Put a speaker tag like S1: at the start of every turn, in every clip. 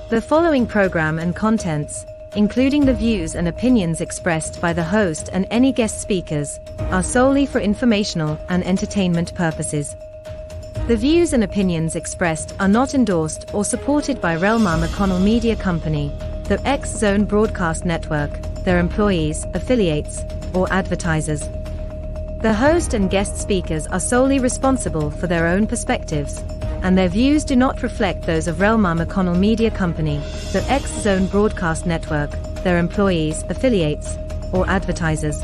S1: The following program and contents, including the views and opinions expressed by the host and any guest speakers, are solely for informational and entertainment purposes. The views and opinions expressed are not endorsed or supported by rel-mar McConnell Media Company, the X Zone Broadcast Network, their employees, affiliates, or advertisers. The host and guest speakers are solely responsible for their own perspectives, and their views do not reflect those of rel-mar McConnell Media Company, the X Zone Broadcast Network, their employees, affiliates, or advertisers.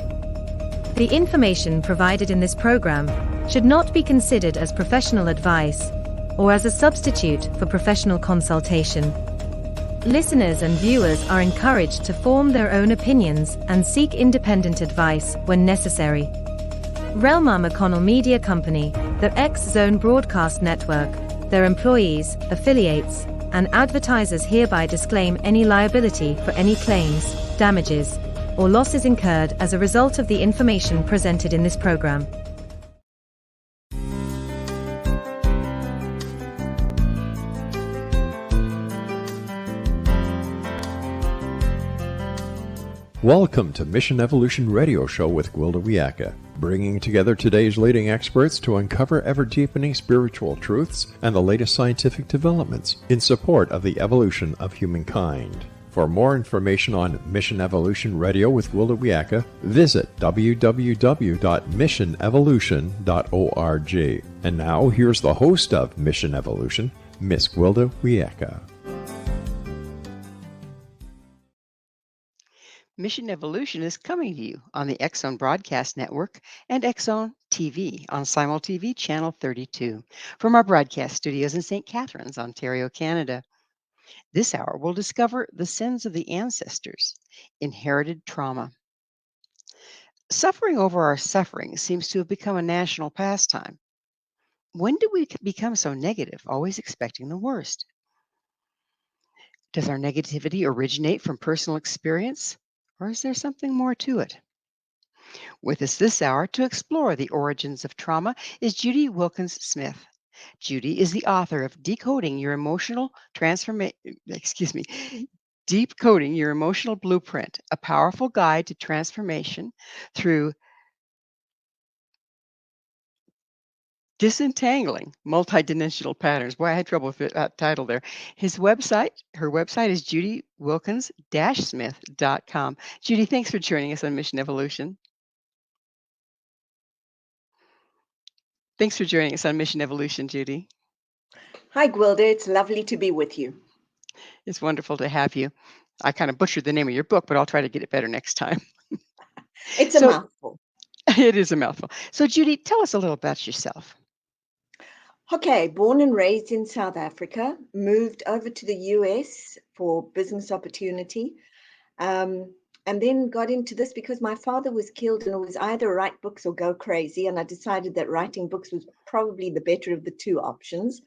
S1: The information provided in this program should not be considered as professional advice or as a substitute for professional consultation. Listeners and viewers are encouraged to form their own opinions and seek independent advice when necessary. rel-mar McConnell Media Company, the X Zone Broadcast Network, their employees, affiliates, and advertisers hereby disclaim any liability for any claims, damages, or losses incurred as a result of the information presented in this program.
S2: Welcome to Mission Evolution Radio Show with Gwilda Wiyaka, bringing together today's leading experts to uncover ever-deepening spiritual truths and the latest scientific developments in support of the evolution of humankind. For more information on Mission Evolution Radio with Gwilda Wiyaka, visit www.missionevolution.org. And now, here's the host of Mission Evolution, Miss Gwilda Wiyaka.
S3: Mission Evolution is coming to you on the X Zone Broadcast Network and X Zone TV on Simul TV Channel 32 from our broadcast studios in St. Catharines, Ontario, Canada. This hour, we'll discover the sins of the ancestors, inherited trauma. Suffering over our suffering seems to have become a national pastime. When do we become so negative, always expecting the worst? Does our negativity originate from personal experience? Or is there something more to it? With us this hour to explore the origins of trauma is Judy Wilkins-Smith. Judy is the author of Decoding Your Emotional Decoding Your Emotional Blueprint, a powerful guide to transformation through Disentangling multidimensional patterns. Boy, I had trouble with that title there. Her website is judywilkins-smith.com. Judy, thanks for joining us on Mission Evolution. Thanks for joining us on Mission Evolution, Judy.
S4: Hi, Gwilda. It's lovely to be with you.
S3: It's wonderful to have you. I kind of butchered the name of your book, but I'll try to get it better next time.
S4: It's a mouthful.
S3: It is a mouthful. So, Judy, tell us a little about yourself.
S4: Okay, born and raised in South Africa, moved over to the US for business opportunity, and then got into this because my father was killed and it was either write books or go crazy. And I decided that writing books was probably the better of the two options.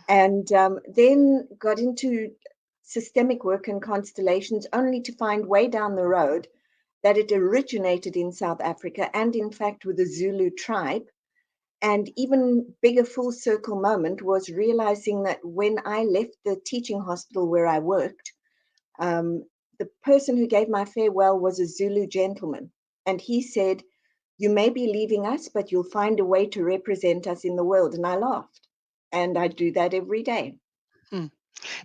S4: And then got into systemic work and constellations, only to find way down the road that it originated in South Africa and in fact with the Zulu tribe. And even bigger full circle moment was realizing that when I left the teaching hospital where I worked, the person who gave my farewell was a Zulu gentleman. And he said, "You may be leaving us, but you'll find a way to represent us in the world." And I laughed. And I do that every day.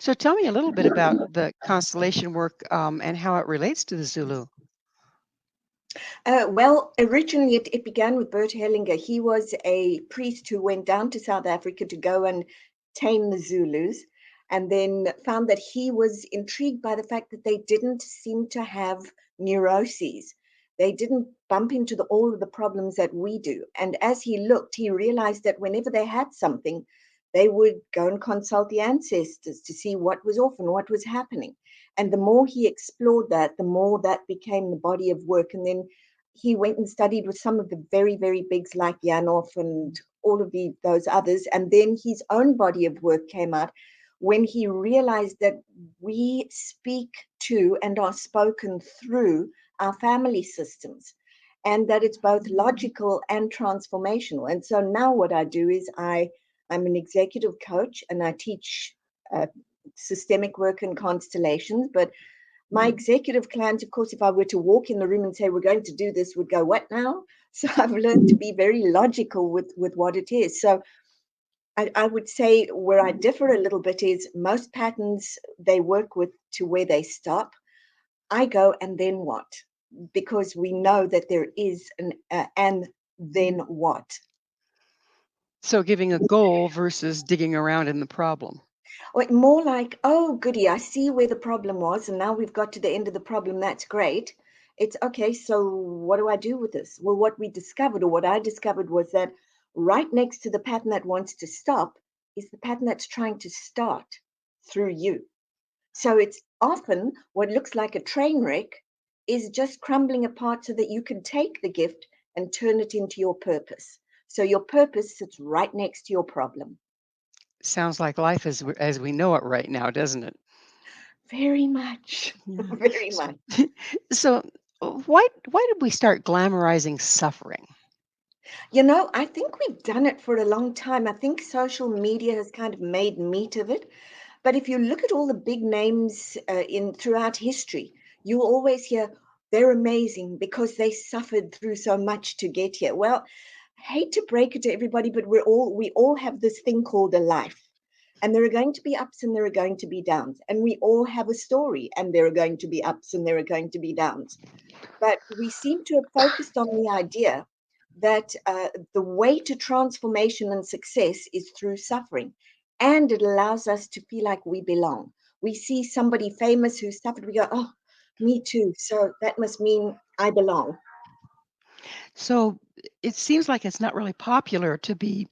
S3: So tell me a little bit about the constellation work and how it relates to the Zulu.
S4: Well, originally it began with Bert Hellinger. He was a priest who went down to South Africa to go and tame the Zulus, and then found that he was intrigued by the fact that they didn't seem to have neuroses. They didn't bump into all of the problems that we do. And as he looked, he realized that whenever they had something, they would go and consult the ancestors to see what was off and what was happening. And the more he explored that, the more that became the body of work. And then he went and studied with some of the very, very bigs like Janov and all of those others. And then his own body of work came out when he realized that we speak to and are spoken through our family systems, and that it's both logical and transformational. And so now what I do is I'm an executive coach, and I teach systemic work and constellations, but my executive clients, of course, if I were to walk in the room and say, we're going to do this, would go, what now? So I've learned to be very logical with what it is. So I would say where I differ a little bit is most patterns, they work with to where they stop. I go, and then what? Because we know that there is an and then what?
S3: So giving a goal versus digging around in the problem.
S4: Or more like, oh, goody, I see where the problem was, and now we've got to the end of the problem. That's great. It's okay. So what do I do with this? Well, what we discovered, or what I discovered, was that right next to the pattern that wants to stop is the pattern that's trying to start through you. So it's often what looks like a train wreck is just crumbling apart so that you can take the gift and turn it into your purpose. So your purpose sits right next to your problem.
S3: Sounds like life as we know it right now, doesn't it?
S4: Very much.
S3: Yeah.
S4: Very much.
S3: So why did we start glamorizing suffering?
S4: I think we've done it for a long time. I think social media has kind of made meat of it. But if you look at all the big names in throughout history, you always hear they're amazing because they suffered through so much to get here. Well, I hate to break it to everybody, but we all have this thing called a life. And there are going to be ups and there are going to be downs. And we all have a story, and there are going to be ups and there are going to be downs. But we seem to have focused on the idea that the way to transformation and success is through suffering, and it allows us to feel like we belong. We see somebody famous who suffered, we go, oh, me too. So that must mean I belong.
S3: So it seems like it's not really popular to be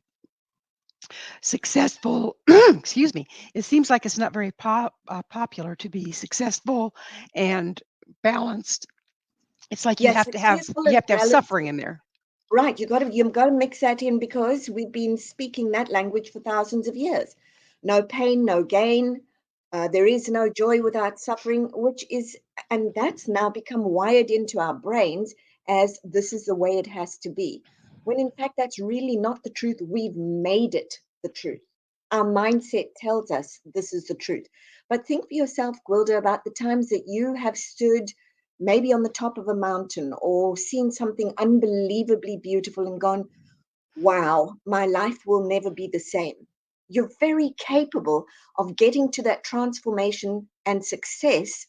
S3: successful. Excuse me. It seems like it's not very popular to be successful and balanced. It's like
S4: Yes, successful
S3: you
S4: and
S3: have to have
S4: balanced.
S3: suffering in there.
S4: Right, you got to mix that in because we've been speaking that language for thousands of years. No pain, no gain. There is no joy without suffering, and that's now become wired into our brains as this is the way it has to be. When in fact, that's really not the truth. We've made it the truth. Our mindset tells us this is the truth. But think for yourself, Gwilda, about the times that you have stood maybe on the top of a mountain or seen something unbelievably beautiful and gone, wow, my life will never be the same. You're very capable of getting to that transformation and success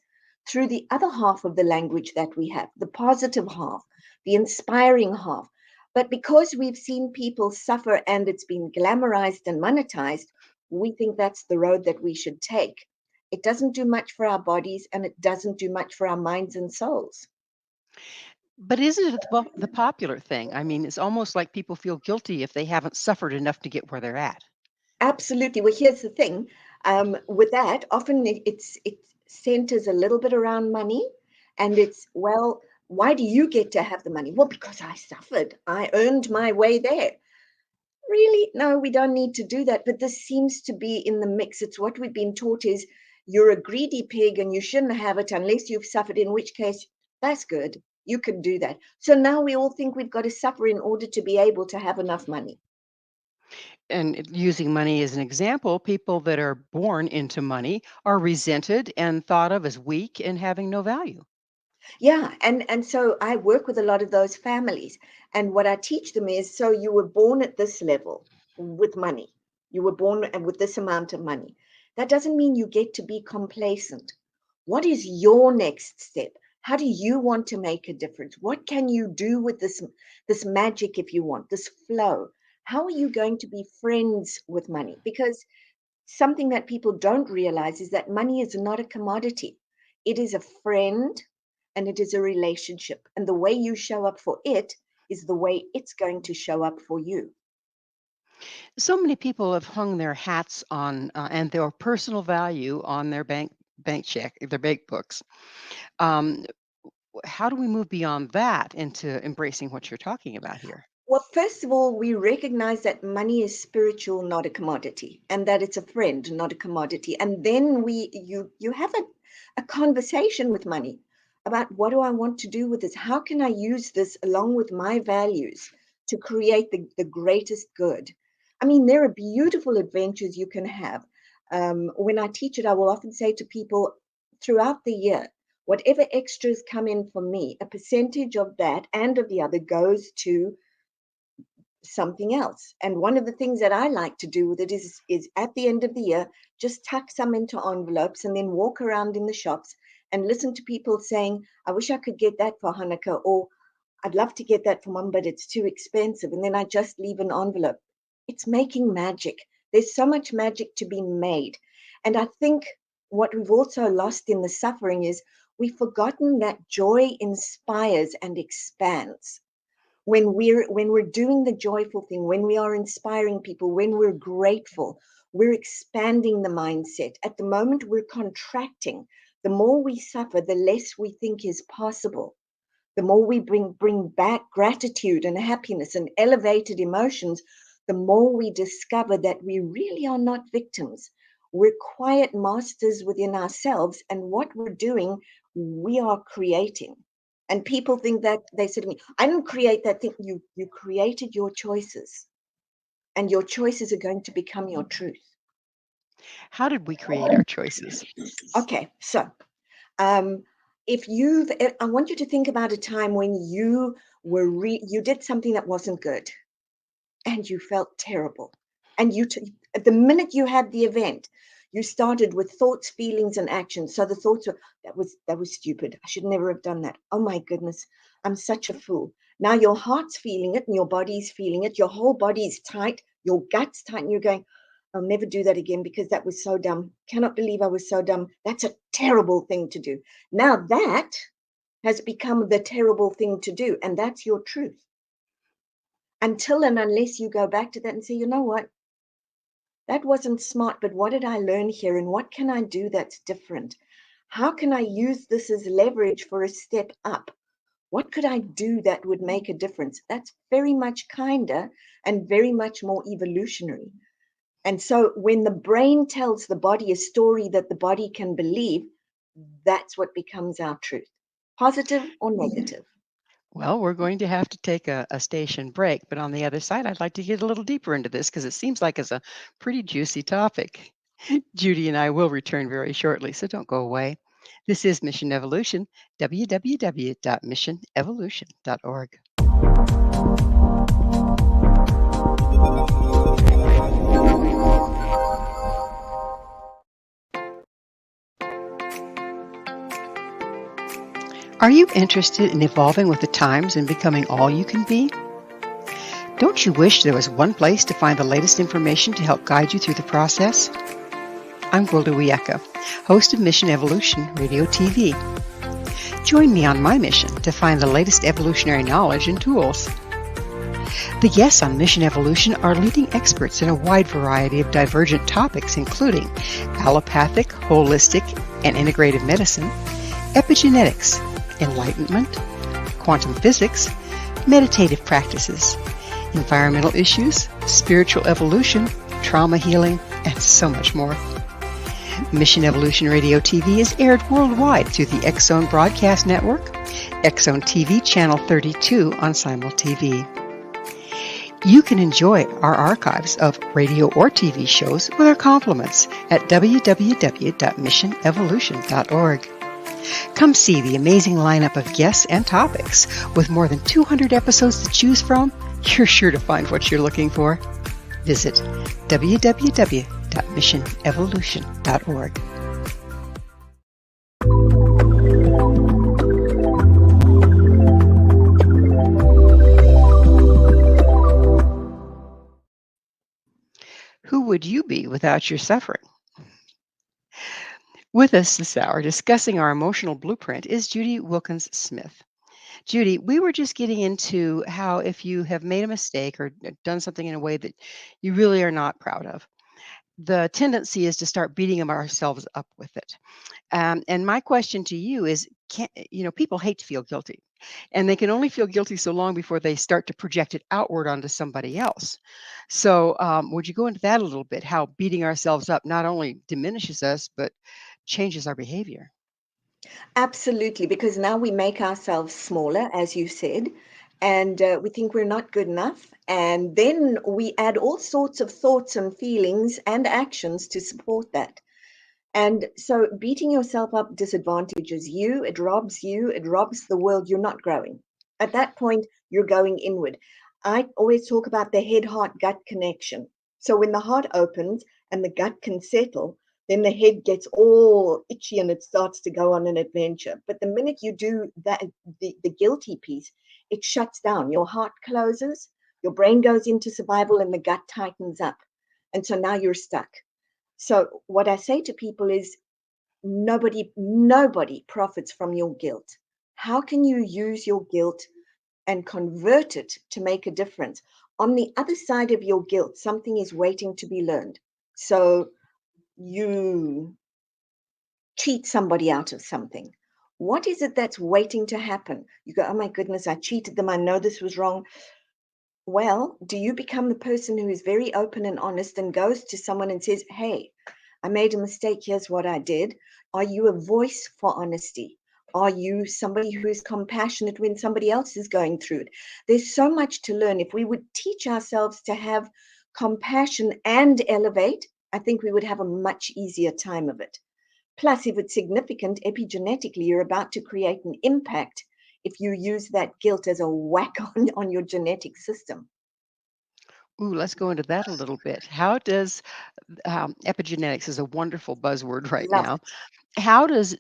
S4: through the other half of the language that we have, the positive half, the inspiring half. But because we've seen people suffer and it's been glamorized and monetized, we think that's the road that we should take. It doesn't do much for our bodies and it doesn't do much for our minds and souls.
S3: But isn't it the popular thing? I mean, it's almost like people feel guilty if they haven't suffered enough to get where they're at.
S4: Absolutely. Well, here's the thing. With that, often it centers a little bit around money, and it's, well, why do you get to have the money? Well, because I suffered. I earned my way there. Really? No, we don't need to do that. But this seems to be in the mix. It's what we've been taught is you're a greedy pig and you shouldn't have it unless you've suffered, in which case, that's good. You can do that. So now we all think we've got to suffer in order to be able to have enough money.
S3: And using money as an example, people that are born into money are resented and thought of as weak and having no value.
S4: Yeah, and so I work with a lot of those families, and what I teach them is, so you were born at this level with money. You were born with this amount of money. That doesn't mean you get to be complacent. What is your next step? How do you want to make a difference? What can you do with this magic, if you want, this flow? How are you going to be friends with money? Because something that people don't realize is that money is not a commodity. It is a friend and it is a relationship. And the way you show up for it is the way it's going to show up for you.
S3: So many people have hung their hats on and their personal value on their bank check, their bank books. Um, how do we move beyond that into embracing what you're talking about here?
S4: Well, first of all, we recognize that money is spiritual, not a commodity, and that it's a friend, not a commodity. And then you have a conversation with money about, what do I want to do with this? How can I use this along with my values to create the greatest good? I mean, there are beautiful adventures you can have. When I teach it, I will often say to people throughout the year, whatever extras come in for me, a percentage of that and of the other goes to something else. And one of the things that I like to do with it is at the end of the year, just tuck some into envelopes and then walk around in the shops and listen to people saying, I wish I could get that for Hanukkah, or I'd love to get that for Mum, but it's too expensive. And then I just leave an envelope. It's making magic. There's so much magic to be made. And I think what we've also lost in the suffering is we've forgotten that joy inspires and expands. When we're doing the joyful thing, when we are inspiring people, when we're grateful, we're expanding the mindset. At the moment, we're contracting. The more we suffer, the less we think is possible. The more we bring back gratitude and happiness and elevated emotions, the more we discover that we really are not victims. We're quiet masters within ourselves, and what we're doing, we are creating. And people think that, they say to me, I didn't create that thing. You created your choices, and your choices are going to become your truth.
S3: How did we create our choices?
S4: Okay, so I want you to think about a time when you did something that wasn't good and you felt terrible. And at the minute you had the event, you started with thoughts, feelings, and actions. So the thoughts were, that was stupid. I should never have done that. Oh my goodness, I'm such a fool. Now your heart's feeling it and your body's feeling it. Your whole body's tight, your gut's tight, and you're going, I'll never do that again because that was so dumb. Cannot believe I was so dumb. That's a terrible thing to do. Now that has become the terrible thing to do, and that's your truth. Until and unless you go back to that and say, you know what? That wasn't smart, but what did I learn here? And what can I do that's different? How can I use this as leverage for a step up? What could I do that would make a difference? That's very much kinder and very much more evolutionary. And so when the brain tells the body a story that the body can believe, that's what becomes our truth, positive or negative.
S3: Well, we're going to have to take a station break, but on the other side, I'd like to get a little deeper into this because it seems like it's a pretty juicy topic. Judy and I will return very shortly, so don't go away. This is Mission Evolution, www.missionevolution.org. Are you interested in evolving with the times and becoming all you can be? Don't you wish there was one place to find the latest information to help guide you through the process? I'm Gwilda Wiyaka, host of Mission Evolution Radio TV. Join me on my mission to find the latest evolutionary knowledge and tools. The guests on Mission Evolution are leading experts in a wide variety of divergent topics, including allopathic, holistic, and integrative medicine, epigenetics, enlightenment, quantum physics, meditative practices, environmental issues, spiritual evolution, trauma healing, and so much more. Mission Evolution Radio TV is aired worldwide through the X-Zone Broadcast Network, X-Zone TV Channel 32 on Simul TV. You can enjoy our archives of radio or TV shows with our compliments at www.missionevolution.org. Come see the amazing lineup of guests and topics. With more than 200 episodes to choose from, you're sure to find what you're looking for. Visit www.missionevolution.org. Who would you be without your suffering? With us this hour discussing our emotional blueprint is Judy Wilkins-Smith. Judy, we were just getting into how if you have made a mistake or done something in a way that you really are not proud of, the tendency is to start beating ourselves up with it. And my question to you is, people hate to feel guilty, and they can only feel guilty so long before they start to project it outward onto somebody else. So would you go into that a little bit, how beating ourselves up not only diminishes us, but changes our behavior?
S4: Absolutely, because now we make ourselves smaller, as you said, and we think we're not good enough. And then we add all sorts of thoughts and feelings and actions to support that. And so beating yourself up disadvantages you, it robs the world. You're not growing. At that point, you're going inward. I always talk about the head, heart, gut connection. So when the heart opens and the gut can settle, then the head gets all itchy and it starts to go on an adventure. But the minute you do that, the guilty piece, it shuts down. Your heart closes, your brain goes into survival, and the gut tightens up. And so now you're stuck. So what I say to people is nobody profits from your guilt. How can you use your guilt and convert it to make a difference? On the other side of your guilt, something is waiting to be learned. So you cheat somebody out of something. What is it that's waiting to happen? You go, oh my goodness, I cheated them. I know this was wrong. Well, do you become the person who is very open and honest and goes to someone and says, hey, I made a mistake. Here's what I did. Are you a voice for honesty? Are you somebody who is compassionate when somebody else is going through it? There's so much to learn. If we would teach ourselves to have compassion and elevate, I think we would have a much easier time of it. Plus, if it's significant, epigenetically, you're about to create an impact if you use that guilt as a whack on your genetic system.
S3: Ooh, let's go into that a little bit. How does epigenetics is a wonderful buzzword right
S4: Love
S3: now.
S4: it.
S3: How does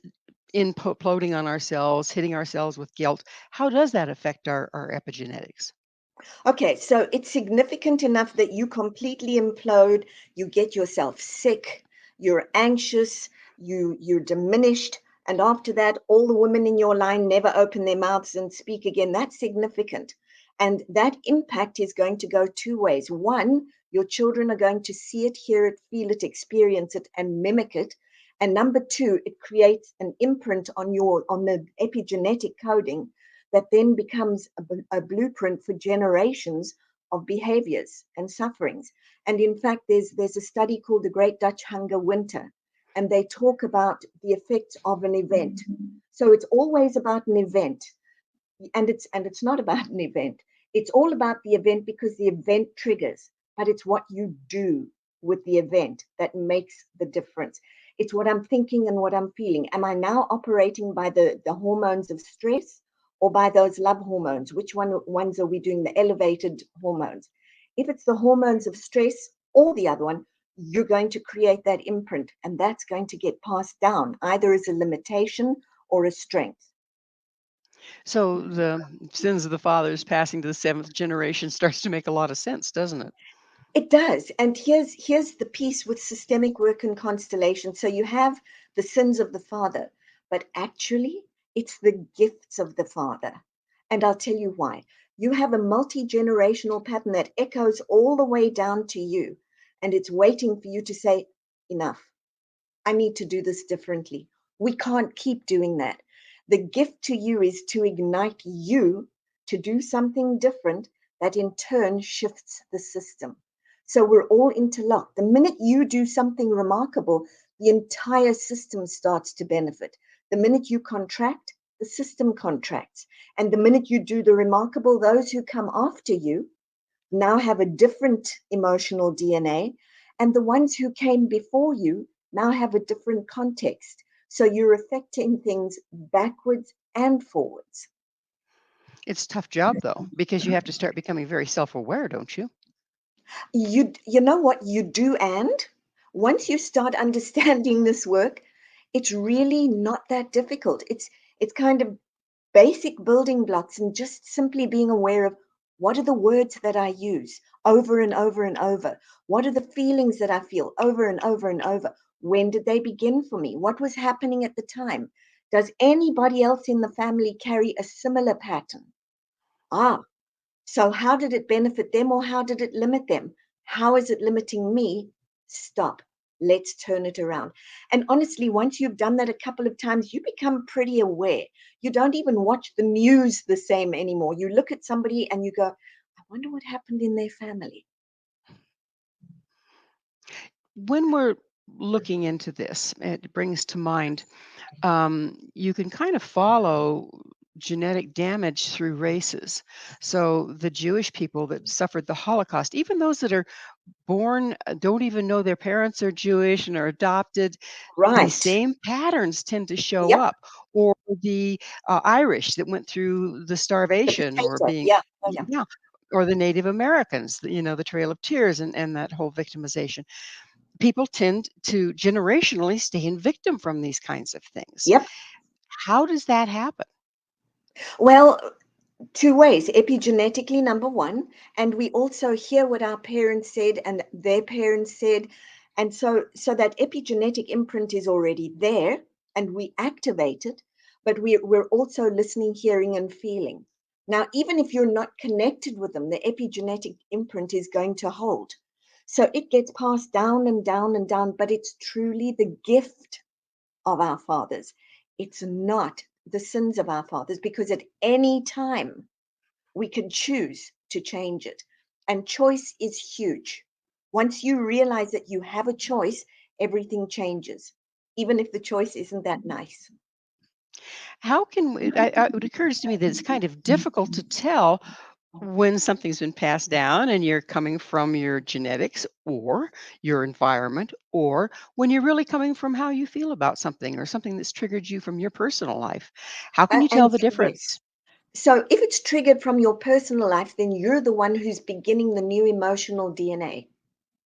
S3: imploding on ourselves, hitting ourselves with guilt, how does that affect our epigenetics?
S4: Okay, so it's significant enough that you completely implode, you get yourself sick, you're anxious, you're diminished, and after that, all the women in your line never open their mouths and speak again. That's significant. And that impact is going to go two ways. One, your children are going to see it, hear it, feel it, experience it, and mimic it. And number two, it creates an imprint on the epigenetic coding that then becomes a blueprint for generations of behaviors and sufferings. And in fact, there's a study called the Great Dutch Hunger Winter, and they talk about the effects of an event. So it's always about an event, and it's not about an event. It's all about the event because the event triggers, but it's what you do with the event that makes the difference. It's what I'm thinking and what I'm feeling. Am I now operating by the hormones of stress or by those love hormones? Which ones are we doing, the elevated hormones? If it's the hormones of stress or the other one, you're going to create that imprint, and that's going to get passed down either as a limitation or a strength.
S3: So the sins of the fathers passing to the seventh generation starts to make a lot of sense, doesn't it?
S4: It does. And here's the piece with systemic work and constellation. So you have the sins of the father, but actually it's the gifts of the father. And I'll tell you why. You have a multi-generational pattern that echoes all the way down to you, and it's waiting for you to say, enough. I need to do this differently. We can't keep doing that. The gift to you is to ignite you to do something different that in turn shifts the system. So we're all interlocked. The minute you do something remarkable, the entire system starts to benefit. The minute you contract, the system contracts. And the minute you do the remarkable, those who come after you now have a different emotional DNA. And the ones who came before you now have a different context. So you're affecting things backwards and forwards.
S3: It's a tough job though, because you have to start becoming very self-aware, don't you?
S4: You know what you do, and once you start understanding this work, it's really not that difficult. It's kind of basic building blocks and just simply being aware of what are the words that I use over and over and over? What are the feelings that I feel over and over and over? When did they begin for me? What was happening at the time? Does anybody else in the family carry a similar pattern? Ah, so how did it benefit them or how did it limit them? How is it limiting me? Stop. Let's turn it around. And honestly, once you've done that a couple of times, you become pretty aware. You don't even watch the news the same anymore. You look at somebody and you go, I wonder what happened in their family.
S3: When we're looking into this, it brings to mind you can kind of follow genetic damage through races. So the Jewish people that suffered the Holocaust, even those that are born, don't even know their parents are Jewish and are adopted, these
S4: Right.
S3: same patterns tend to show
S4: Yep.
S3: up. Or the Irish that went through the
S4: The
S3: starvation or
S4: potato.
S3: being,
S4: Yeah. Yeah.
S3: yeah, or the Native Americans, the Trail of Tears and that whole victimization. People tend to generationally stay in victim from these kinds of things.
S4: Yep.
S3: How does that happen?
S4: Well, two ways: epigenetically, number one, and we also hear what our parents said and their parents said, and so that epigenetic imprint is already there, and we activate it, but we're also listening, hearing, and feeling. Now, even if you're not connected with them, the epigenetic imprint is going to hold. So it gets passed down and down and down, but it's truly the gift of our fathers. It's not the sins of our fathers, because at any time we can choose to change it. And choice is huge. Once you realize that you have a choice, everything changes, even if the choice isn't that nice.
S3: How can it occurs to me that it's kind of difficult to tell when something's been passed down and you're coming from your genetics or your environment, or when you're really coming from how you feel about something or something that's triggered you from your personal life. How can you tell
S4: And
S3: the
S4: yes.
S3: difference?
S4: So if it's triggered from your personal life, then you're the one who's beginning the new emotional DNA,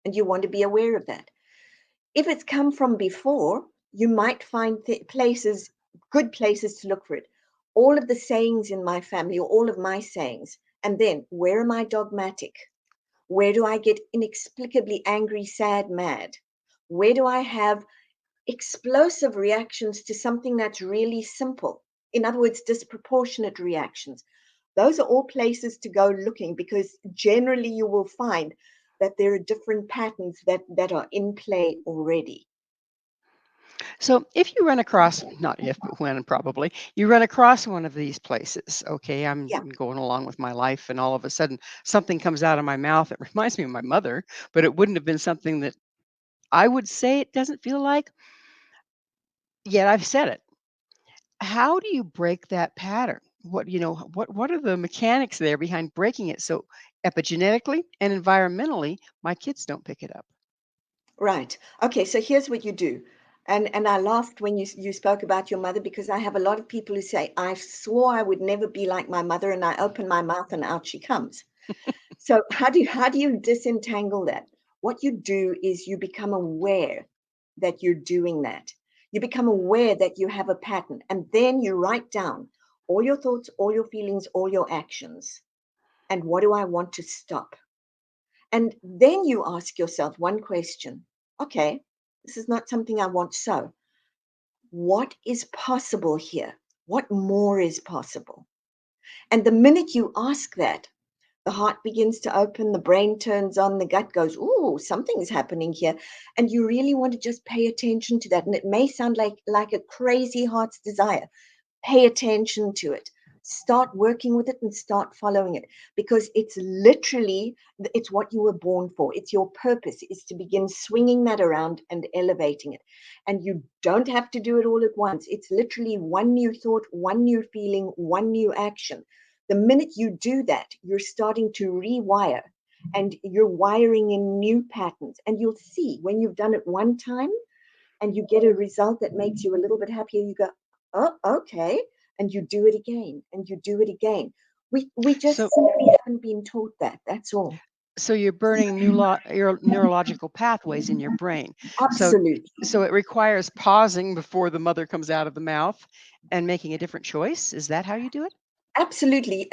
S4: and you want to be aware of that. If it's come from before, you might find places, good places to look for it. All of the sayings in my family, or all of my sayings. And then, where am I dogmatic? Where do I get inexplicably angry, sad, mad? Where do I have explosive reactions to something that's really simple? In other words, disproportionate reactions. Those are all places to go looking, because generally you will find that there are different patterns that are in play already.
S3: So if you run across, not if, but when probably, you run across one of these places, okay, I'm
S4: Yeah.
S3: going along with my life and all of a sudden something comes out of my mouth that reminds me of my mother, but it wouldn't have been something that I would say it doesn't feel like, yet I've said it. How do you break that pattern? What are the mechanics there behind breaking it so epigenetically and environmentally my kids don't pick it up?
S4: Right. Okay, so here's what you do. And I laughed when you spoke about your mother, because I have a lot of people who say, I swore I would never be like my mother, and I open my mouth and out she comes. So how do you disentangle that? What you do is you become aware that you're doing that. You become aware that you have a pattern, and then you write down all your thoughts, all your feelings, all your actions. And what do I want to stop? And then you ask yourself one question. Okay, this is not something I want. So, what is possible here? What more is possible? And the minute you ask that, the heart begins to open, the brain turns on, the gut goes, ooh, something's happening here. And you really want to just pay attention to that. And it may sound like a crazy heart's desire. Pay attention to it. Start working with it and start following it, because it's literally, it's what you were born for. It's your purpose, is to begin swinging that around and elevating it. And you don't have to do it all at once. It's literally one new thought, one new feeling, one new action. The minute you do that, you're starting to rewire, and you're wiring in new patterns. And you'll see, when you've done it one time and you get a result that makes you a little bit happier, you go, oh, okay. And you do it again, and you do it again. We just
S3: So
S4: simply haven't been taught that. That's all.
S3: so you're burning your neurological pathways in your brain. So
S4: Absolutely.
S3: so it requires pausing before the mother comes out of the mouth and making a different choice. Is that how you do it?
S4: Absolutely.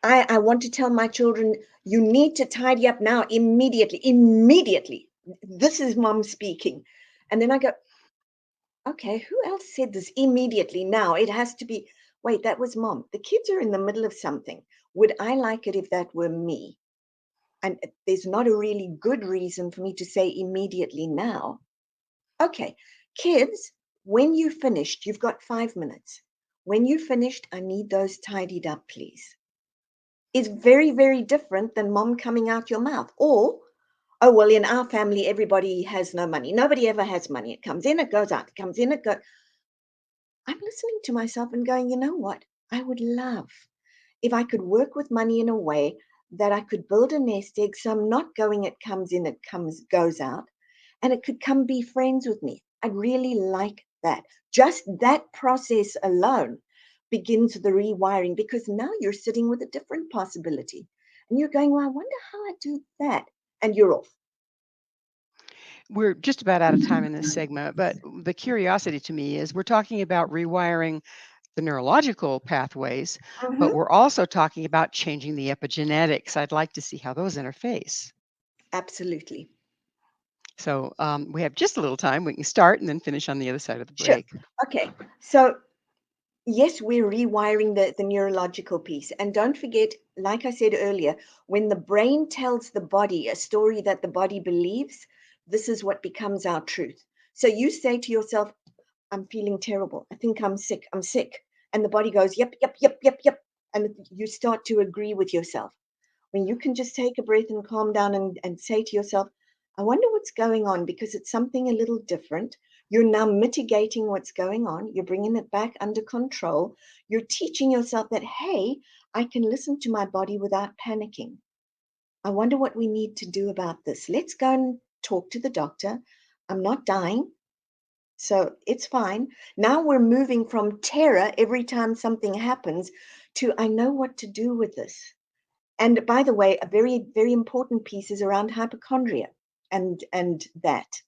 S4: I want to tell my children, you need to tidy up now, immediately, immediately. This is mom speaking. And then I go, okay, who else said this immediately? Now it has to be, wait, that was mom. The kids are in the middle of something. Would I like it if that were me? And there's not a really good reason for me to say immediately now. Okay, kids, when you finished, you've got 5 minutes. When you finished, I need those tidied up, please. Is very, very different than mom coming out your mouth. Or, oh, well, in our family, everybody has no money. Nobody ever has money. It comes in, it goes out. It comes in, it goes. I'm listening to myself and going, you know what? I would love if I could work with money in a way that I could build a nest egg. So I'm not going, it comes in, it goes out, and it could come be friends with me. I'd really like that. Just that process alone begins the rewiring, because now you're sitting with a different possibility and you're going, well, I wonder how I do that. And you're off.
S3: We're just about out of time in this segment, but the curiosity to me is we're talking about rewiring the neurological pathways, but
S4: Mhm.
S3: we're also talking about changing the epigenetics. I'd like to see how those interface.
S4: Absolutely.
S3: So we have just a little time. We can start and then finish on the other side of the
S4: Sure.
S3: break.
S4: Okay. So yes, we're rewiring the neurological piece. And don't forget, like I said earlier, when the brain tells the body a story that the body believes, this is what becomes our truth. So you say to yourself, I'm feeling terrible. I think I'm sick. I'm sick. And the body goes, yep, yep, yep, yep, yep. And you start to agree with yourself. When you can just take a breath and calm down and say to yourself, I wonder what's going on, because it's something a little different. You're now mitigating what's going on. You're bringing it back under control. You're teaching yourself that, hey, I can listen to my body without panicking. I wonder what we need to do about this. Let's go and talk to the doctor. I'm not dying, so it's fine. Now we're moving from terror every time something happens to, I know what to do with this. And by the way, a very, very important piece is around hypochondria and that.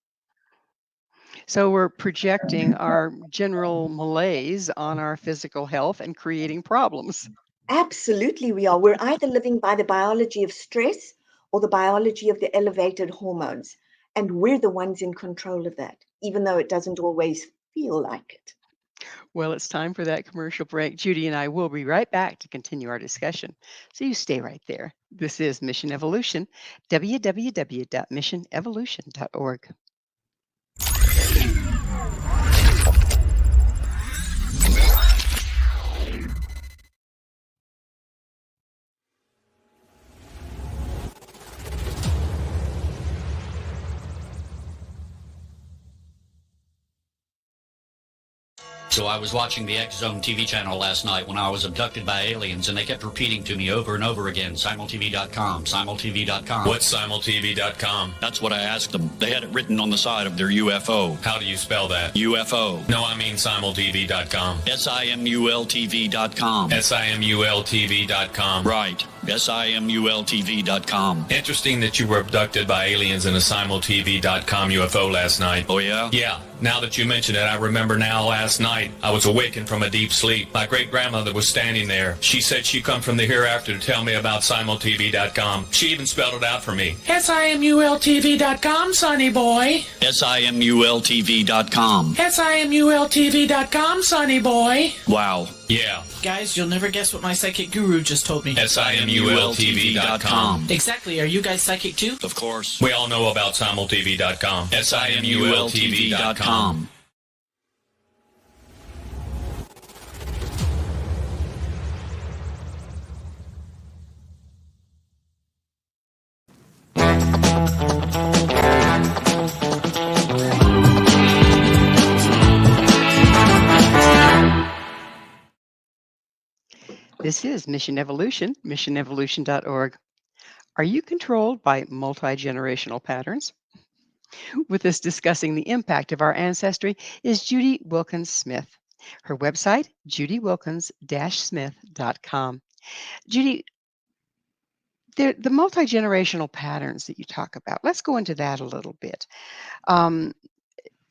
S3: So we're projecting our general malaise on our physical health and creating problems.
S4: Absolutely, we are. We're either living by the biology of stress or the biology of the elevated hormones. And we're the ones in control of that, even though it doesn't always feel like it.
S3: Well, it's time for that commercial break. Judy and I will be right back to continue our discussion. So you stay right there. This is Mission Evolution, www.missionevolution.org.
S5: So I was watching the X Zone TV channel last night when I was abducted by aliens, and they kept repeating to me over and over again, simultv.com, simultv.com.
S6: What's simultv.com?
S5: That's what I asked them. They had it written on the side of their UFO.
S6: How do you spell that?
S5: UFO.
S6: No, I mean simultv.com.
S5: simultv.com.
S6: simultv.com.
S5: Right. simultv.com.
S6: Interesting that you were abducted by aliens in a simultv.com UFO last night.
S5: Oh, yeah?
S6: Yeah. Now that you mention it, I remember now last night I was awakened from a deep sleep. My great-grandmother was standing there. She said she come from the hereafter to tell me about simultv.com. She even spelled it out for me.
S7: simultv.com, sonny boy.
S5: simultv.com.
S7: simultv.com, sonny boy.
S5: Wow.
S6: Yeah.
S7: Guys, you'll never guess what my psychic guru just told me.
S6: simultv.com.
S7: Exactly. Are you guys psychic too?
S5: Of course.
S6: We all know about simultv.com. simultv.com.
S3: This is Mission Evolution, missionevolution.org. Are you controlled by multi-generational patterns? With us discussing the impact of our ancestry is Judy Wilkins-Smith. Her website, judywilkins-smith.com. Judy, the multi-generational patterns that you talk about, let's go into that a little bit.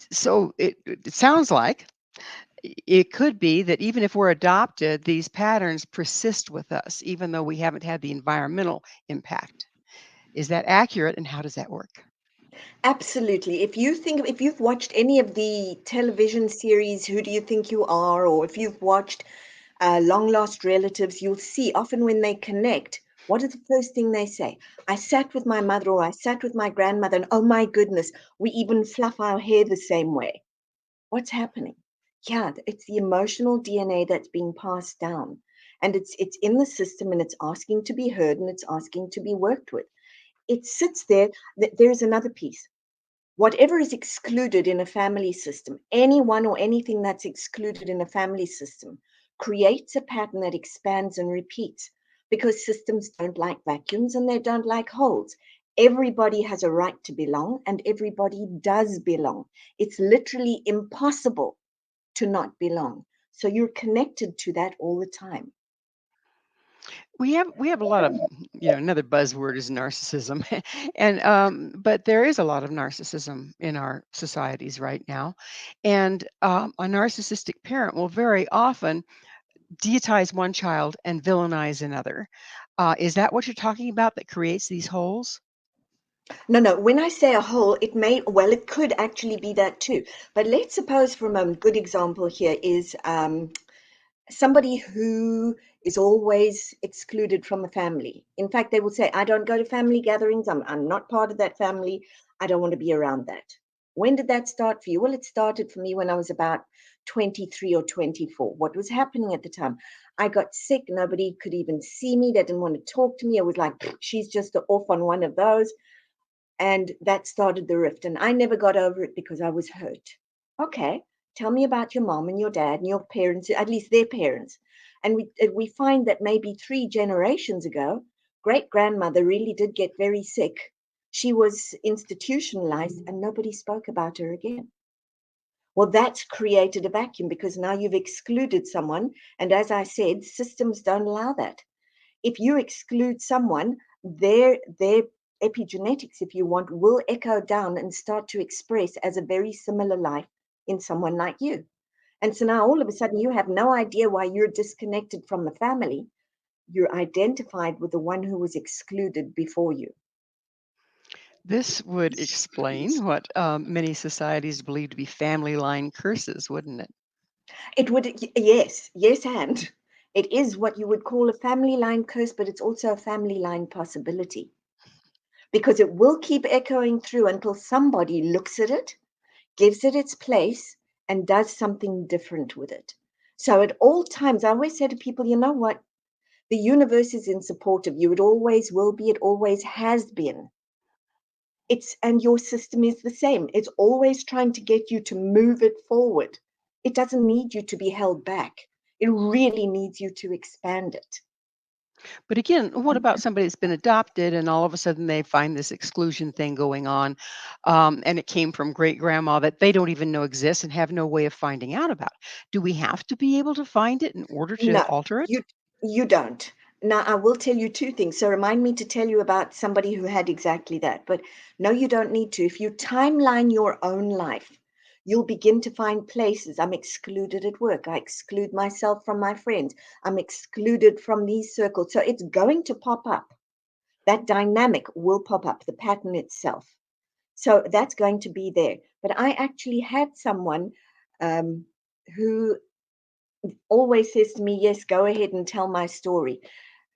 S3: So it sounds like it could be that even if we're adopted, these patterns persist with us, even though we haven't had the environmental impact. Is that accurate, and how does that work?
S4: Absolutely. If you've watched any of the television series, Who Do You Think You Are? Or if you've watched Long Lost Relatives, you'll see often when they connect, what is the first thing they say? I sat with my mother, or I sat with my grandmother, and oh my goodness, we even fluff our hair the same way. What's happening? Yeah, it's the emotional DNA that's being passed down. And it's in the system, and it's asking to be heard, and it's asking to be worked with. It sits there. There's another piece. Whatever is excluded in a family system, anyone or anything that's excluded in a family system, creates a pattern that expands and repeats, because systems don't like vacuums and they don't like holes. Everybody has a right to belong, and everybody does belong. It's literally impossible to not belong. So you're connected to that all the time.
S3: We have a lot of, another buzzword is narcissism, and but there is a lot of narcissism in our societies right now, and a narcissistic parent will very often deitize one child and villainize another. Is that what you're talking about that creates these holes?
S4: No. When I say a whole, it could actually be that too. But let's suppose for a moment, good example here is somebody who is always excluded from a family. In fact, they will say, I don't go to family gatherings. I'm not part of that family. I don't want to be around that. When did that start for you? Well, it started for me when I was about 23 or 24. What was happening at the time? I got sick. Nobody could even see me. They didn't want to talk to me. I was like, she's just off on one of those. And that started the rift. And I never got over it because I was hurt. Okay, tell me about your mom and your dad and your parents, at least their parents. And we find that maybe 3 generations ago, great grandmother really did get very sick. She was institutionalized and nobody spoke about her again. Well, that's created a vacuum because now you've excluded someone. And as I said, systems don't allow that. If you exclude someone, their epigenetics, if you want, will echo down and start to express as a very similar life in someone like you. And so now all of a sudden you have no idea why you're disconnected from the family. You're identified with the one who was excluded before you.
S3: This would explain what many societies believe to be family line curses, wouldn't it?
S4: It would, yes, and it is what you would call a family line curse, but it's also a family line possibility because it will keep echoing through until somebody looks at it, gives it its place, and does something different with it. So at all times, I always say to people, you know what? The universe is in support of you. It always will be. It always has been. And your system is the same. It's always trying to get you to move it forward. It doesn't need you to be held back. It really needs you to expand it.
S3: But again, what about somebody that's been adopted and all of a sudden they find this exclusion thing going on, and it came from great grandma that they don't even know exists and have no way of finding out about? Do we have to be able to find it in order to
S4: No,
S3: alter it?
S4: you don't. Now, I will tell you 2 things. So remind me to tell you about somebody who had exactly that. But no, you don't need to. If you timeline your own life, you'll begin to find places. I'm excluded at work. I exclude myself from my friends. I'm excluded from these circles. So it's going to pop up. That dynamic will pop up, the pattern itself. So that's going to be there. But I actually had someone who always says to me, yes, go ahead and tell my story,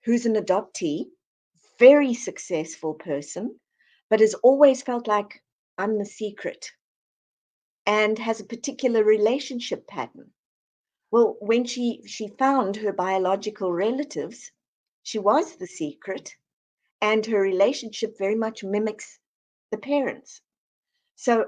S4: who's an adoptee, very successful person, but has always felt like I'm the secret and has a particular relationship pattern. Well, when she found her biological relatives, she was the secret, and her relationship very much mimics the parents. So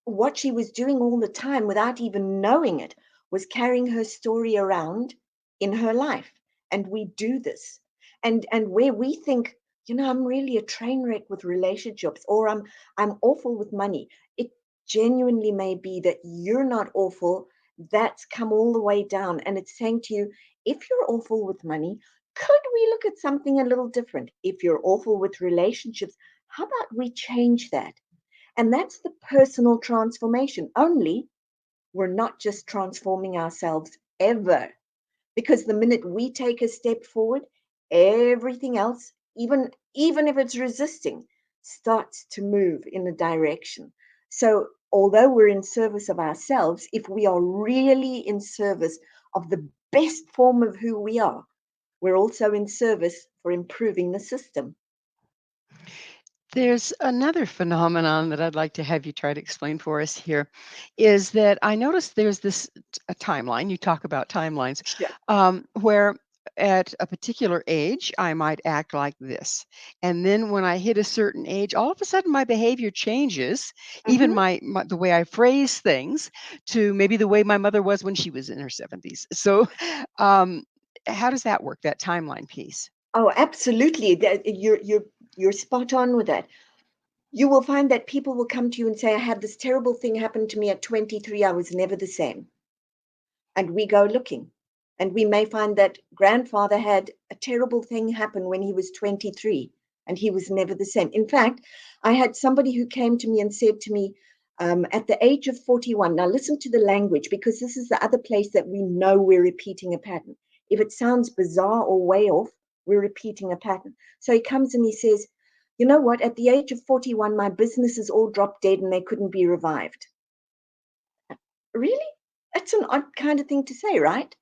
S4: what she was doing all the time without even knowing it was carrying her story around in her life. And we do this. And where we think, I'm really a train wreck with relationships, or I'm awful with money. It genuinely may be that you're not awful. That's come all the way down. And it's saying to you, if you're awful with money, could we look at something a little different? If you're awful with relationships, how about we change that? And that's the personal transformation. Only we're not just transforming ourselves ever. Because the minute we take a step forward, everything else, even if it's resisting, starts to move in a direction. So although we're in service of ourselves, if we are really in service of the best form of who we are, we're also in service for improving the system.
S3: There's another phenomenon that I'd like to have you try to explain for us here, is that I noticed there's this a timeline, you talk about timelines,
S4: Sure.
S3: where at a particular age, I might act like this. And then when I hit a certain age, all of a sudden my behavior changes, even
S4: Mhm.
S3: my the way I phrase things to maybe the way my mother was when she was in her 70s. So, um, how does that work, that timeline piece?
S4: Oh, absolutely. You're spot on with that. You will find that people will come to you and say, I had this terrible thing happen to me at 23. I was never the same. And we go looking. And we may find that grandfather had a terrible thing happen when he was 23 and he was never the same. In fact, I had somebody who came to me and said to me, at the age of 41, now listen to the language, because this is the other place that we know we're repeating a pattern. If it sounds bizarre or way off, we're repeating a pattern. So he comes and he says, you know what, at the age of 41, my businesses all dropped dead and they couldn't be revived. Really? That's an odd kind of thing to say, right?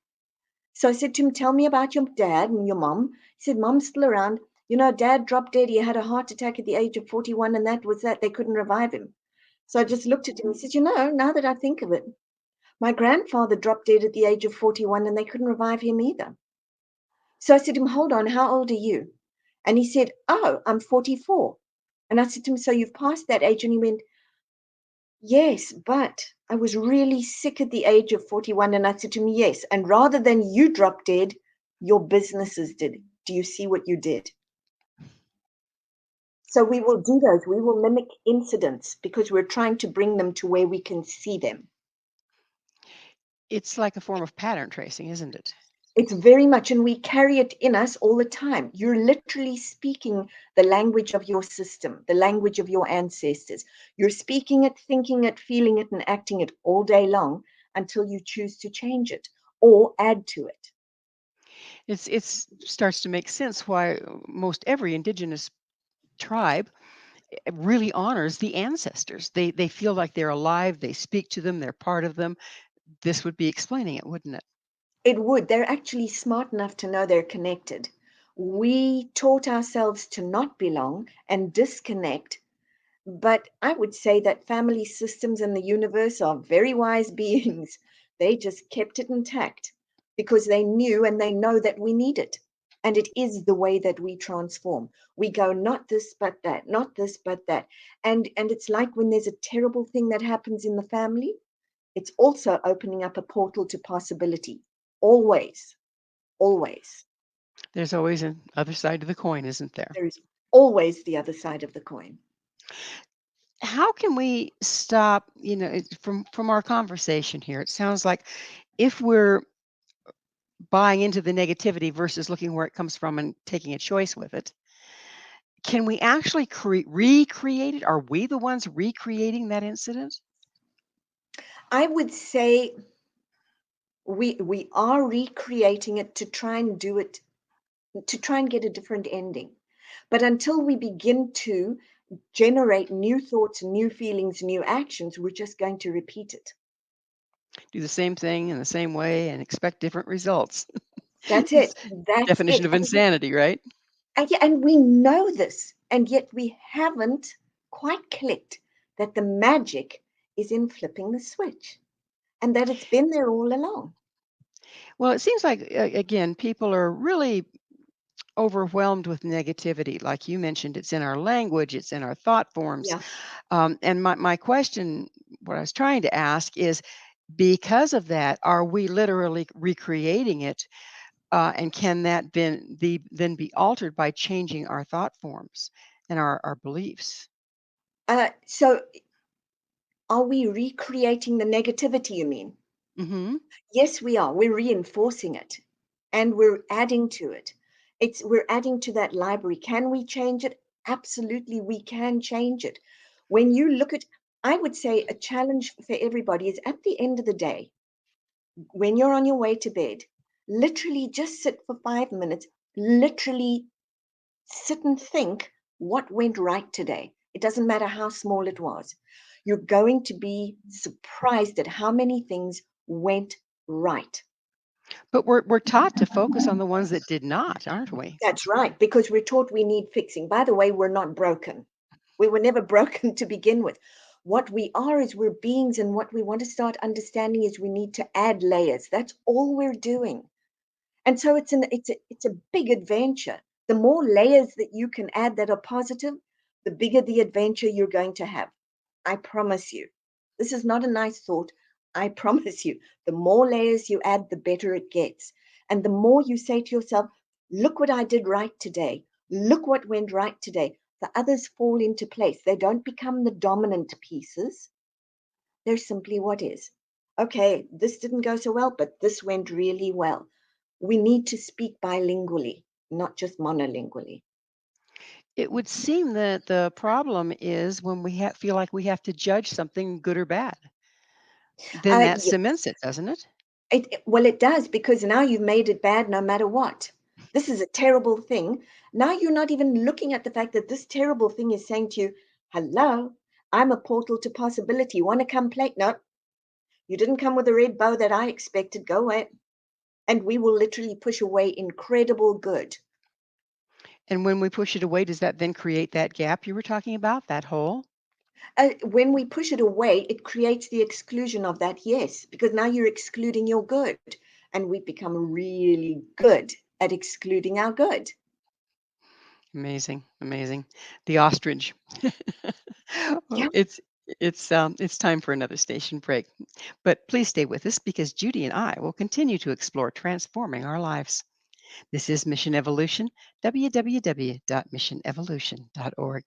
S4: So I said to him, tell me about your dad and your mom. He said, mom's still around. You know, dad dropped dead. He had a heart attack at the age of 41, and that was that. They couldn't revive him. So I just looked at him. He said, you know, now that I think of it, my grandfather dropped dead at the age of 41, and they couldn't revive him either. So I said to him, hold on, how old are you? And he said, oh, I'm 44. And I said to him, so you've passed that age? And he went, yes, but I was really sick at the age of 41. And I said to him, yes. And rather than you drop dead, your businesses did. Do you see what you did? So we will do those. We will mimic incidents because we're trying to bring them to where we can see them.
S3: It's like a form of pattern tracing, isn't it?
S4: It's very much, and we carry it in us all the time. You're literally speaking the language of your system, the language of your ancestors. You're speaking it, thinking it, feeling it, and acting it all day long until you choose to change it or add to it.
S3: It's starts to make sense why most every indigenous tribe really honors the ancestors. They feel like they're alive, they speak to them, they're part of them. This would be explaining it, wouldn't it?
S4: It would. They're actually smart enough to know they're connected. We taught ourselves to not belong and disconnect. But I would say that family systems in the universe are very wise beings. They just kept it intact because they knew and they know that we need it. And it is the way that we transform. We go not this but that, not this but that. And it's like when there's a terrible thing that happens in the family, it's also opening up a portal to possibility. Always, always.
S3: There's always an other side to the coin, isn't there?
S4: There is always the other side of the coin.
S3: How can we stop, from our conversation here, it sounds like if we're buying into the negativity versus looking where it comes from and taking a choice with it, can we actually recreate it? Are we the ones recreating that incident?
S4: I would say we are recreating it to try and do it, to try and get a different ending. But until we begin to generate new thoughts, new feelings, new actions, we're just going to repeat it.
S3: Do the same thing in the same way and expect different results.
S4: That's
S3: It's
S4: it. That's
S3: definition
S4: it.
S3: of insanity, right?
S4: And we know this, and yet we haven't quite clicked that the magic is in flipping the switch and that it's been there all along.
S3: Well, it seems like, again, people are really overwhelmed with negativity. Like you mentioned, it's in our language, it's in our thought forms.
S4: Yeah.
S3: And my question, what I was trying to ask is, because of that, are we literally recreating it? And can that then be altered by changing our thought forms and our beliefs?
S4: So are we recreating the negativity, you mean?
S3: Hmm.
S4: Yes, we are. We're reinforcing it and we're adding to it. We're adding to that library. Can we change it? Absolutely, we can change it. When you look at, I would say a challenge for everybody is at the end of the day, when you're on your way to bed, literally just sit for 5 minutes, literally sit and think what went right today. It doesn't matter how small it was. You're going to be surprised at how many things went right.
S3: But we're taught to focus on the ones that did not, aren't we?
S4: That's right, because we're taught we need fixing. By the way, we're not broken. We were never broken to begin with. What we are is we're beings, and what we want to start understanding is we need to add layers. That's all we're doing. And so it's a big adventure. The more layers that you can add that are positive, the bigger the adventure you're going to have. I promise you. This is not a nice thought. I promise you. The more layers you add, the better it gets. And the more you say to yourself, look what I did right today. Look what went right today. The others fall into place. They don't become the dominant pieces. They're simply what is. Okay, this didn't go so well, but this went really well. We need to speak bilingually, not just monolingually.
S3: It would seem that the problem is when we feel like we have to judge something good or bad. Then that
S4: Yeah,
S3: cements it, doesn't it?
S4: well, it does, because now you've made it bad no matter what. This is a terrible thing. Now you're not even looking at the fact that this terrible thing is saying to you, hello, I'm a portal to possibility. Want to come play? No, you didn't come with a red bow that I expected. Go away. And we will literally push away incredible good.
S3: And when we push it away, does that then create that gap you were talking about, that hole?
S4: When we push it away, it creates the exclusion of that, yes, because now you're excluding your good, and we become really good at excluding our good.
S3: Amazing, amazing. The ostrich.
S4: Yeah.
S3: Well, it's time for another station break. But please stay with us because Judy and I will continue to explore transforming our lives. This is Mission Evolution, www.missionevolution.org.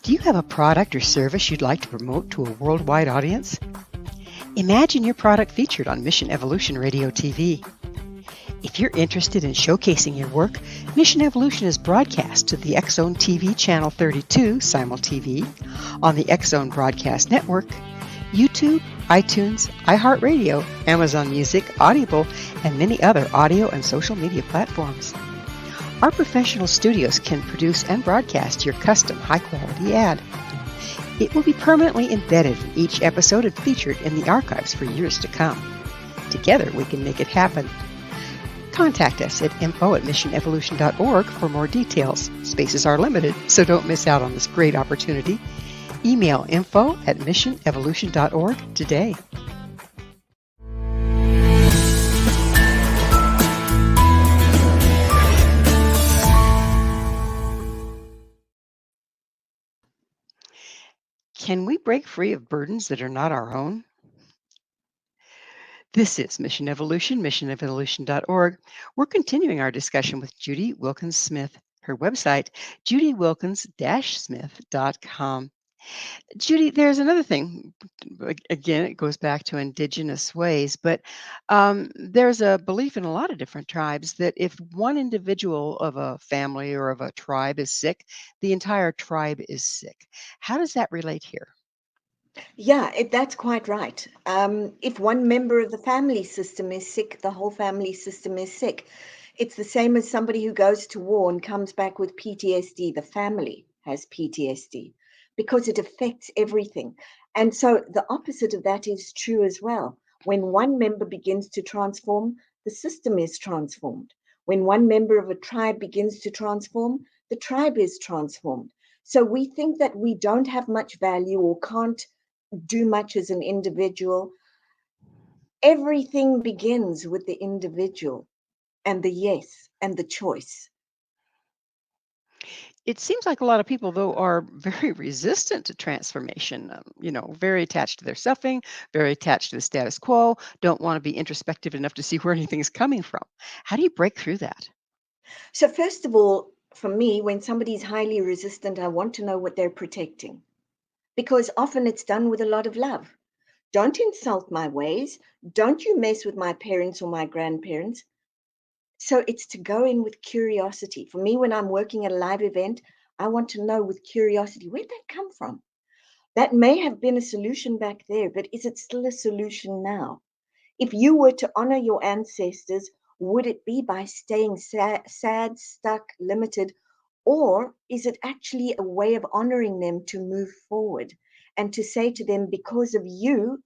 S3: Do you have a product or service you'd like to promote to a worldwide audience? Imagine your product featured on Mission Evolution Radio TV. If you're interested in showcasing your work, Mission Evolution is broadcast to the X-Zone TV Channel 32 Simul TV, on the X-Zone Broadcast Network, YouTube, iTunes, iHeartRadio, Amazon Music, Audible, and many other audio and social media platforms. Our professional studios can produce and broadcast your custom high-quality ad. It will be permanently embedded in each episode and featured in the archives for years to come. Together, we can make it happen. Contact us at info@missionevolution.org for more details. Spaces are limited, so don't miss out on this great opportunity. Email info@missionevolution.org today. Can we break free of burdens that are not our own? This is Mission Evolution, missionevolution.org. We're continuing our discussion with Judy Wilkins-Smith. Her website, judywilkins-smith.com. Judy, there's another thing. Again, it goes back to indigenous ways, but there's a belief in a lot of different tribes that if one individual of a family or of a tribe is sick, the entire tribe is sick. How does that relate here?
S4: Yeah, that's quite right. If one member of the family system is sick, the whole family system is sick. It's the same as somebody who goes to war and comes back with PTSD. The family has PTSD because it affects everything. And so the opposite of that is true as well. When one member begins to transform, the system is transformed. When one member of a tribe begins to transform, the tribe is transformed. So we think that we don't have much value or can't do much as an individual. Everything begins with the individual and the yes and the choice.
S3: It seems like a lot of people, though, are very resistant to transformation, very attached to their suffering, very attached to the status quo, don't want to be introspective enough to see where anything's coming from. How do you break through that?
S4: So, first of all, for me, when somebody's highly resistant, I want to know what they're protecting, because often it's done with a lot of love. Don't insult my ways. Don't you mess with my parents or my grandparents. So it's to go in with curiosity. For me, when I'm working at a live event, I want to know with curiosity, where'd that come from? That may have been a solution back there, but is it still a solution now? If you were to honor your ancestors, would it be by staying sad, stuck, limited, or is it actually a way of honoring them to move forward? and to say to them, because of you,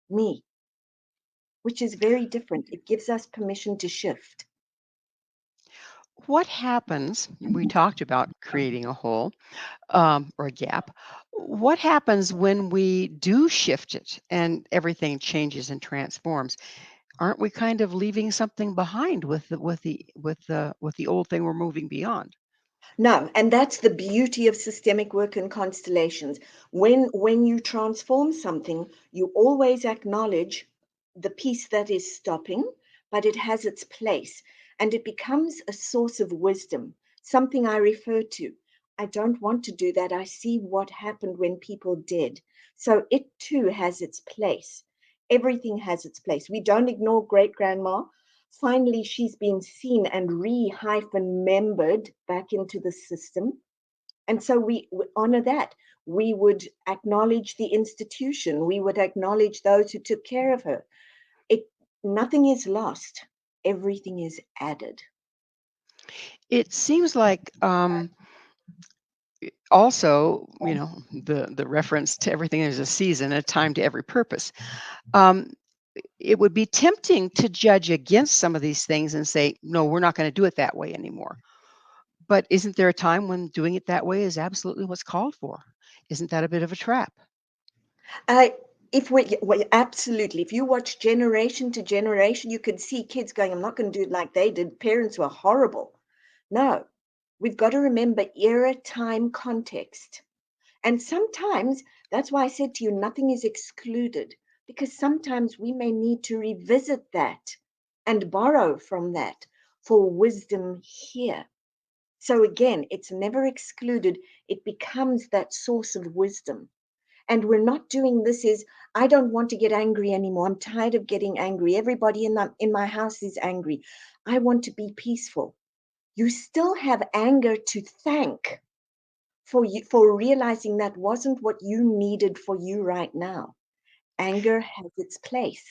S4: me, which is very different. It gives us permission to shift.
S3: What happens? We talked about creating a hole or a gap. What happens when we do shift it and everything changes and transforms? Aren't we kind of leaving something behind with the old thing we're moving beyond?
S4: No, and that's the beauty of systemic work and constellations. When you transform something, you always acknowledge the piece that is stopping, but it has its place and it becomes a source of wisdom, something I refer to. I don't want to do that. I see what happened when people did. So it too has its place. Everything has its place. We don't ignore great grandma. Finally, she's been seen and re-membered back into the system. And so we honor that. We would acknowledge the institution. We would acknowledge those who took care of her. It Nothing is lost. Everything is added.
S3: It seems like also, the reference to everything, there's a season, a time to every purpose. Um, it would be tempting to judge against some of these things and say, no, we're not going to do it that way anymore. But isn't there a time when doing it that way is absolutely what's called for? Isn't that a bit of a trap?
S4: If we absolutely, if you watch generation to generation, you could see kids going, I'm not going to do it like they did. Parents were horrible. No, we've got to remember era, time, context. And sometimes that's why I said to you, nothing is excluded, because sometimes we may need to revisit that and borrow from that for wisdom here. So again, it's never excluded. It becomes that source of wisdom. And we're not doing this is, I don't want to get angry anymore. I'm tired of getting angry. Everybody in my house is angry. I want to be peaceful. You still have anger to thank for realizing that wasn't what you needed for you right now. Anger has its place.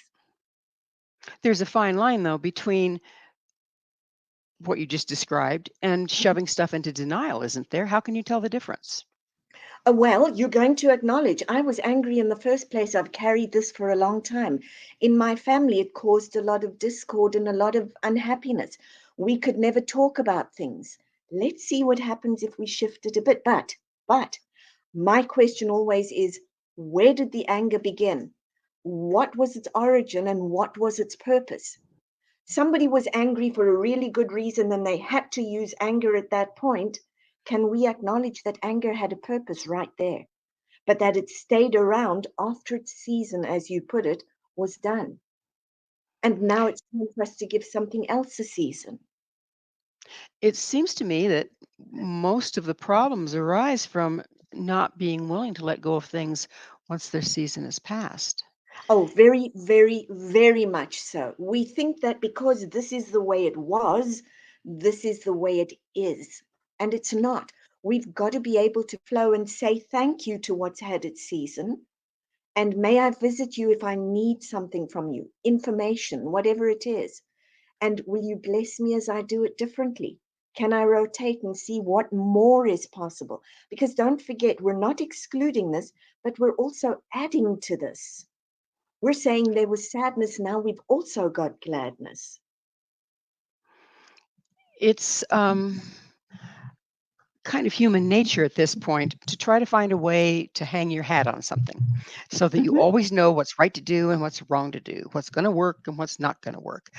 S3: There's a fine line, though, between what you just described and shoving stuff into denial, isn't there? How can you tell the difference?
S4: Well, you're going to acknowledge I was angry in the first place. I've carried this for a long time. In my family, it caused a lot of discord and a lot of unhappiness. We could never talk about things. Let's see what happens if we shift it a bit. But my question always is, where did the anger begin? What was its origin and what was its purpose? Somebody was angry for a really good reason and they had to use anger at that point. Can we acknowledge that anger had a purpose right there, but that it stayed around after its season, as you put it, was done? And now it's time for us to give something else a season.
S3: It seems to me that most of the problems arise from not being willing to let go of things once their season is past.
S4: Oh, very, very, very much so. We think that because this is the way it was, this is the way it is. And it's not. We've got to be able to flow and say thank you to what's had its season. And may I visit you if I need something from you, information, whatever it is. And will you bless me as I do it differently? Can I rotate and see what more is possible? Because don't forget, we're not excluding this, but we're also adding to this. We're saying there was sadness, now we've also got gladness.
S3: It's kind of human nature at this point to try to find a way to hang your hat on something so that you
S4: Mhm.
S3: always know what's right to do and what's wrong to do, what's going to work and what's not going to work.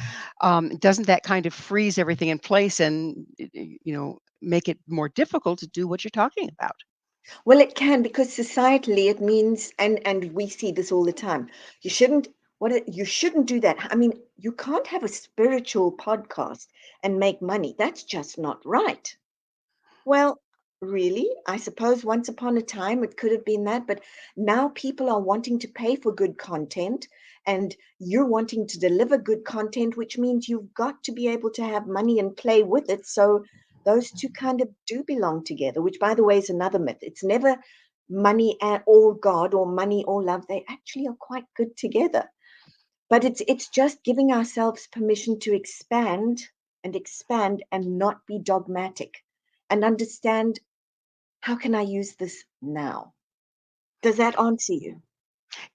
S3: Doesn't that kind of freeze everything in place and, make it more difficult to do what you're talking about?
S4: Well, it can, because societally it means, and we see this all the time. You shouldn't do that. I mean, you can't have a spiritual podcast and make money. That's just not right. Well, really? I suppose once upon a time it could have been that, but now people are wanting to pay for good content and you're wanting to deliver good content, which means you've got to be able to have money and play with it. So those two kind of do belong together, which by the way is another myth. It's never money or God or money or love. They actually are quite good together. But it's just giving ourselves permission to expand and not be dogmatic and understand, how can I use this now? Does that answer you?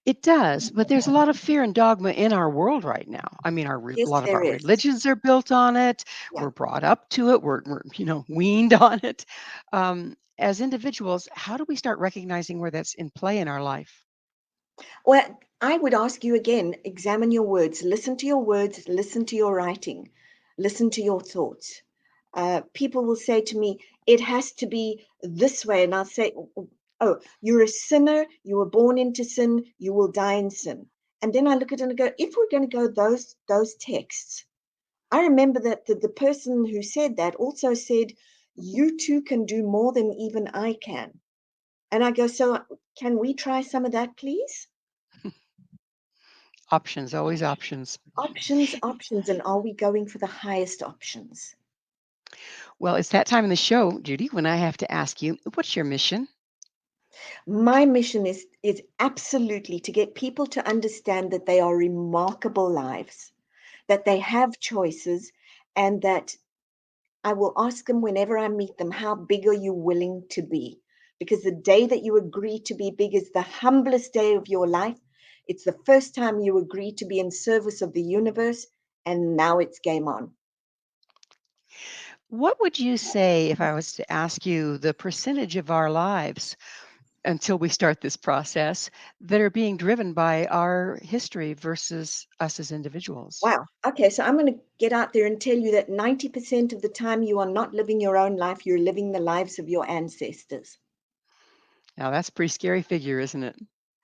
S3: It does, but there's a lot of fear and dogma in our world right now. I mean, a
S4: Yes,
S3: lot of
S4: there
S3: our
S4: is.
S3: religions are built on it.
S4: Yeah.
S3: We're brought up to it. We're weaned on it. As individuals, how do we start recognizing where that's in play in our life?
S4: Well, I would ask you again, examine your words, listen to your words, listen to your writing, listen to your thoughts. People will say to me, it has to be this way. And I'll say, oh, you're a sinner. You were born into sin. You will die in sin. And then I look at it and go, if we're going to go those texts, I remember that the person who said that also said, you too can do more than even I can. And I go, so can we try some of that, please?
S3: Options, always options.
S4: Options, options, and are we going for the highest options?
S3: Well, it's that time in the show, Judy, when I have to ask you, what's your mission?
S4: My mission is absolutely to get people to understand that they are remarkable lives, that they have choices, and that I will ask them whenever I meet them, how big are you willing to be? Because the day that you agree to be big is the humblest day of your life. It's the first time you agree to be in service of the universe, and now it's game on.
S3: What would you say if I was to ask you the percentage of our lives until we start this process that are being driven by our history versus us as individuals?
S4: Wow. Okay, so I'm going to get out there and tell you that 90% of the time you are not living your own life, you're living the lives of your ancestors.
S3: Now, that's a pretty scary figure, isn't it?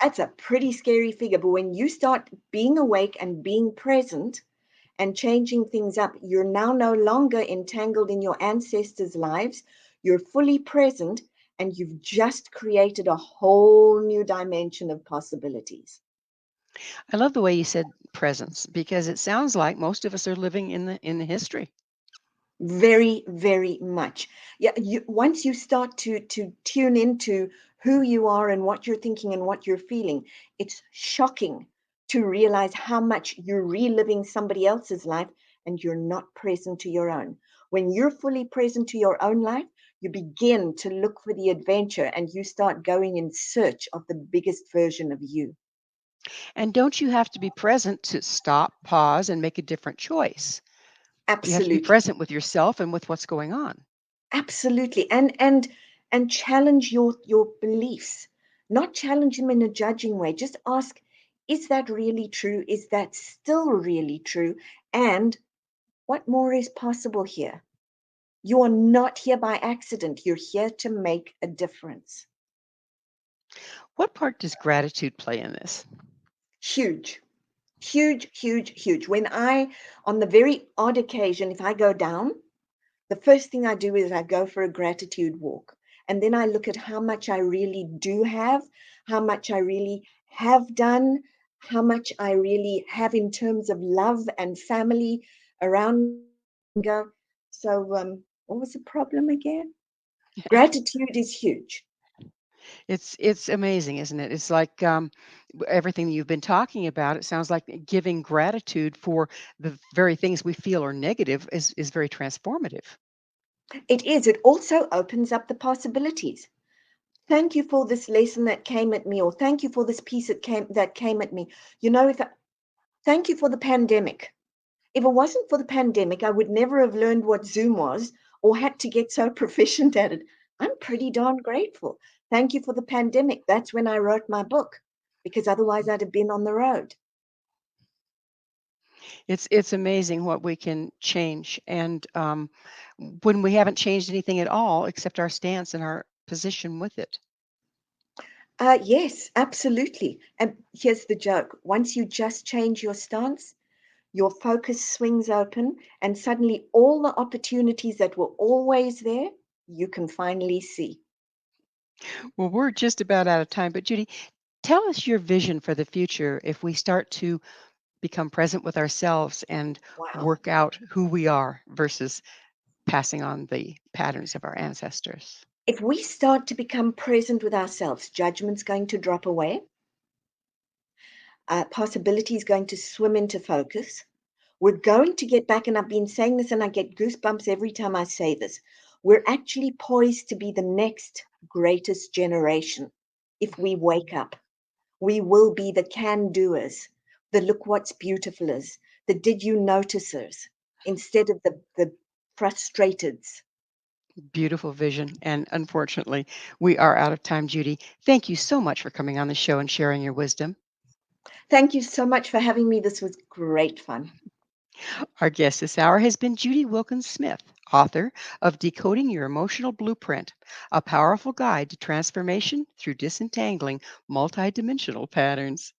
S4: That's a pretty scary figure. But when you start being awake and being present and changing things up, you're now no longer entangled in your ancestors' lives. You're fully present and you've just created a whole new dimension of possibilities.
S3: I love the way you said presence because it sounds like most of us are living in the history.
S4: Very, very much. Yeah, once you start to tune into who you are and what you're thinking and what you're feeling, it's shocking to realize how much you're reliving somebody else's life and you're not present to your own. When you're fully present to your own life, you begin to look for the adventure and you start going in search of the biggest version of you.
S3: And don't you have to be present to stop, pause, and make a different choice? You have to be
S4: Absolutely.
S3: present with yourself and with what's going on.
S4: Absolutely. And challenge your beliefs. Not challenge them in a judging way. Just ask, is that really true? Is that still really true? And what more is possible here? You are not here by accident. You're here to make a difference.
S3: What part does gratitude play in this?
S4: Huge. Huge, huge, huge. On the very odd occasion, if I go down, the first thing I do is I go for a gratitude walk. And then I look at how much I really do have, how much I really have done, how much I really have in terms of love and family around me. And go, so what was the problem again? Gratitude is huge.
S3: It's amazing, isn't it? It's like everything you've been talking about. It sounds like giving gratitude for the very things we feel are negative is very transformative.
S4: It is. It also opens up the possibilities. Thank you for this lesson that came at me, or thank you for this piece that came at me. You know, thank you for the pandemic. If it wasn't for the pandemic, I would never have learned what Zoom was or had to get so proficient at it. I'm pretty darn grateful. Thank you for the pandemic. That's when I wrote my book, because otherwise I'd have been on the road.
S3: It's amazing what we can change, and when we haven't changed anything at all except our stance and our position with it.
S4: Yes, absolutely. And here's the joke. Once you just change your stance, your focus swings open, and suddenly all the opportunities that were always there, you can finally see.
S3: Well, we're just about out of time, but Judy, tell us your vision for the future if we start to become present with ourselves and
S4: Wow.
S3: work out who we are versus passing on the patterns of our ancestors.
S4: If we start to become present with ourselves, judgment's going to drop away. Possibility is going to swim into focus. We're going to get back, and I've been saying this and I get goosebumps every time I say this. We're actually poised to be the next greatest generation. if we wake up. We will be the can-doers, the look what's beautifulers, the did you noticers, instead of the frustrateds.
S3: Beautiful vision. And unfortunately, we are out of time, Judy. Thank you so much for coming on the show and sharing your wisdom.
S4: Thank you so much for having me. This was great fun.
S3: Our guest this hour has been Judy Wilkins-Smith, author of Decoding Your Emotional Blueprint, a powerful guide to transformation through disentangling multidimensional patterns.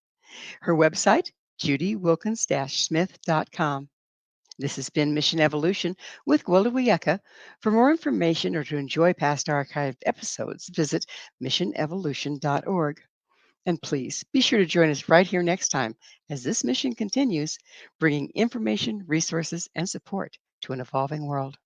S3: Her website, judywilkins-smith.com. This has been Mission Evolution with Gwilda Wiyaka. For more information or to enjoy past archived episodes, visit missionevolution.org. And please be sure to join us right here next time as this mission continues, bringing information, resources, and support to an evolving world.